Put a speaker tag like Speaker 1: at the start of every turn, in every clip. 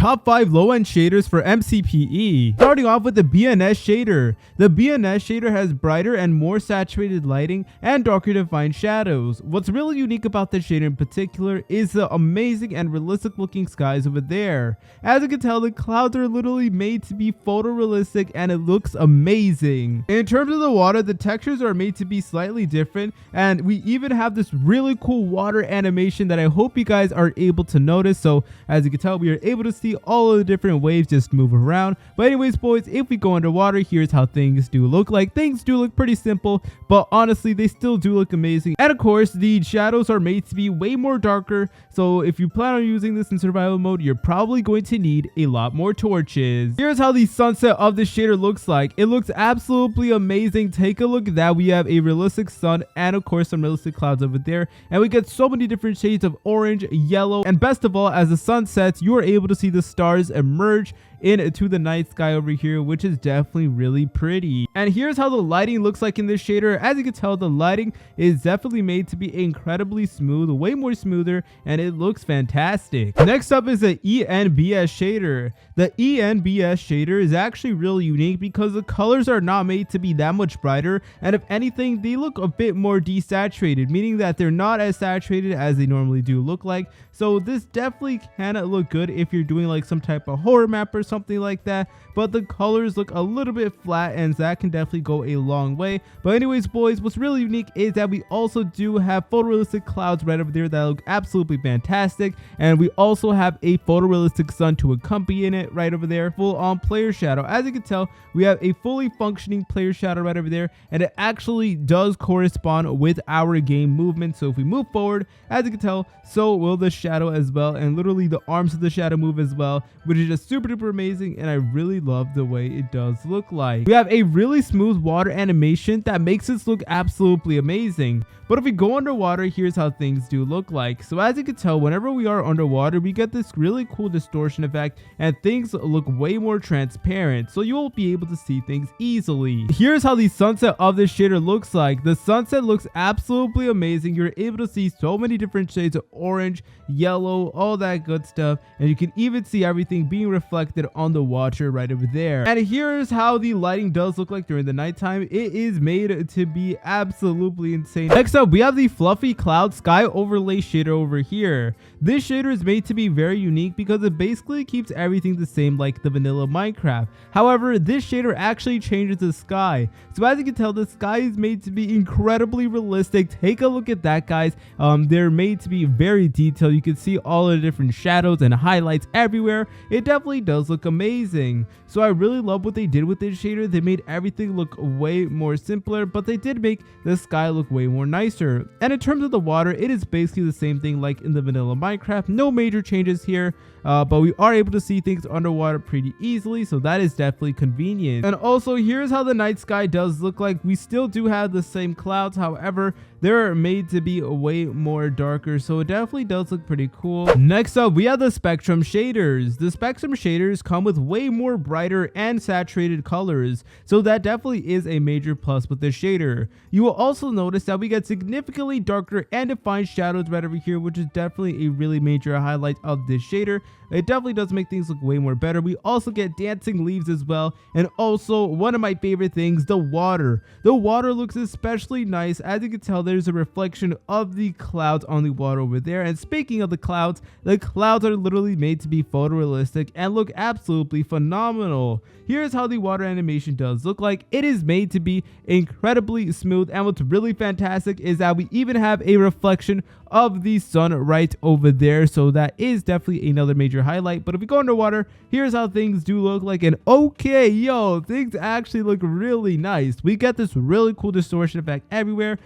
Speaker 1: top 5 low-end shaders for MCPE. Starting off with the BNS shader. The BNS shader has brighter and more saturated lighting and darker defined shadows. What's really unique about this shader in particular is the amazing and realistic looking skies over there. As you can tell, the clouds are literally made to be photorealistic and it looks amazing. In terms of the water, the textures are made to be slightly different, and we even have this really cool water animation that I hope you guys are able to notice. So as you can tell, we are able to see all of the different waves just move around. But anyways, boys, if we go underwater, here's how things do look like. Things do look pretty simple, but honestly, they still do look amazing. And of course, the shadows are made to be way more darker. So if you plan on using this in survival mode, you're probably going to need a lot more torches. Here's how the sunset of the shader looks like. It looks absolutely amazing. Take a look at that. We have a realistic sun and of course some realistic clouds over there, and we get so many different shades of orange, yellow, and best of all, as the sun sets, you are able to see the stars emerge into the night sky over here, which is definitely really pretty. And here's how the lighting looks like in this shader. As you can tell, the lighting is definitely made to be incredibly smooth, way more smoother, and it looks fantastic. Next up is the ENBS shader. The ENBS shader is actually really unique because the colors are not made to be that much brighter, and if anything, they look a bit more desaturated, meaning that they're not as saturated as they normally do look like. So this definitely can look good if you're doing like some type of horror map or something like that, but the colors look a little bit flat, and that can definitely go a long way. But anyways, boys, what's really unique is that we also do have photorealistic clouds right over there that look absolutely fantastic, and we also have a photorealistic sun to accompany in it right over there. Full on player shadow. As you can tell, we have a fully functioning player shadow right over there, and it actually does correspond with our game movement. So if we move forward, as you can tell, so will the shadow as well, and literally the arms of the shadow move as well, which is just super duper amazing, and I really love the way it does look like. We have a really smooth water animation that makes this look absolutely amazing. But if we go underwater, here's how things do look like. So as you can tell, whenever we are underwater, we get this really cool distortion effect, and things look way more transparent, so you won't be able to see things easily. Here's how the sunset of this shader looks like. The sunset looks absolutely amazing. You're able to see so many different shades of orange, yellow, all that good stuff, and you can even see everything being reflected on the water right over there. And here's how the lighting does look like during the nighttime. It is made to be absolutely insane. Next up, we have the fluffy cloud sky overlay shader over here. This shader is made to be very unique because it basically keeps everything the same like the vanilla Minecraft. However, this shader actually changes the sky. So as you can tell, the sky is made to be incredibly realistic. Take a look at that, guys. They're made to be very detailed. You can see all of the different shadows and highlights everywhere. It definitely does look amazing. So I really love what they did with this shader. They made everything look way more simpler, but they did make the sky look way more nicer. And in terms of the water, it is basically the same thing like in the vanilla Minecraft. No major changes here, but we are able to see things underwater pretty easily, so that is definitely convenient. And also, here's how the night sky does look like. We still do have the same clouds, however, they're made to be way more darker, so it definitely does look pretty cool. Next up, we have the spectrum shaders. The spectrum shaders come with way more brighter and saturated colors, so that definitely is a major plus with this shader. You will also notice that we get significantly darker and defined shadows right over here, which is definitely a really major highlight of this shader. It definitely does make things look way more better. We also get dancing leaves as well, and also one of my favorite things, the water. The water looks especially nice. As you can tell, there's a reflection of the clouds on the water over there. And speaking of the clouds are literally made to be photorealistic and look absolutely phenomenal. Here's how the water animation does look like. It is made to be incredibly smooth, and what's really fantastic is that we even have a reflection of the sun right over there, so that is definitely another major highlight. But if we go underwater, here's how things do look like, and okay, yo, things actually look really nice. We get this really cool distortion effect everywhere,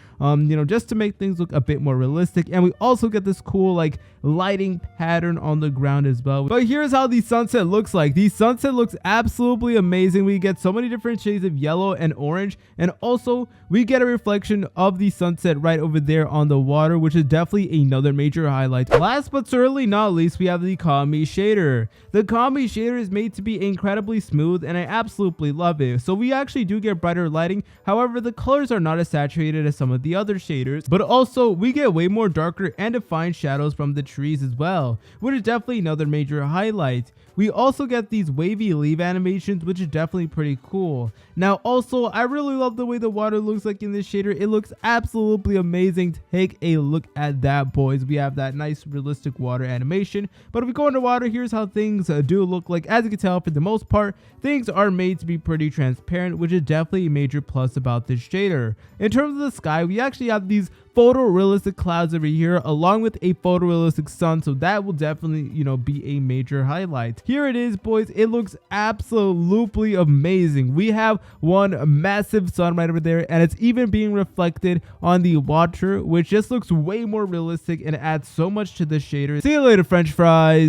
Speaker 1: just to make things look a bit more realistic, and we also get this cool like lighting pattern on the ground as well. But here's how the sunset looks like. The sunset looks absolutely amazing. We get so many different shades of yellow and orange, and also we get a reflection of the sunset right over there on the water, which is definitely another major highlight. Last but certainly not least, we have the Kami shader. The Kami shader is made to be incredibly smooth, and I absolutely love it. So we actually do get brighter lighting. However, the colors are not as saturated as some of the other shaders, but also we get way more darker and defined shadows from the trees as well, which is definitely another major highlight. We also get these wavy leaf animations, which is definitely pretty cool. Now also, I really love the way the water looks like in this shader. It looks absolutely amazing. Take a look at that, boys. We have that nice realistic water animation. But if we go underwater, here's how things do look like. As you can tell, for the most part, things are made to be pretty transparent, which is definitely a major plus about this shader. In terms of the sky, we actually have these photorealistic clouds over here along with a photorealistic sun, so that will definitely be a major highlight. Here it is, boys. It looks absolutely amazing. We have one massive sun right over there, and it's even being reflected on the water, which just looks way more realistic and adds so much to the shader. See you later, french fries.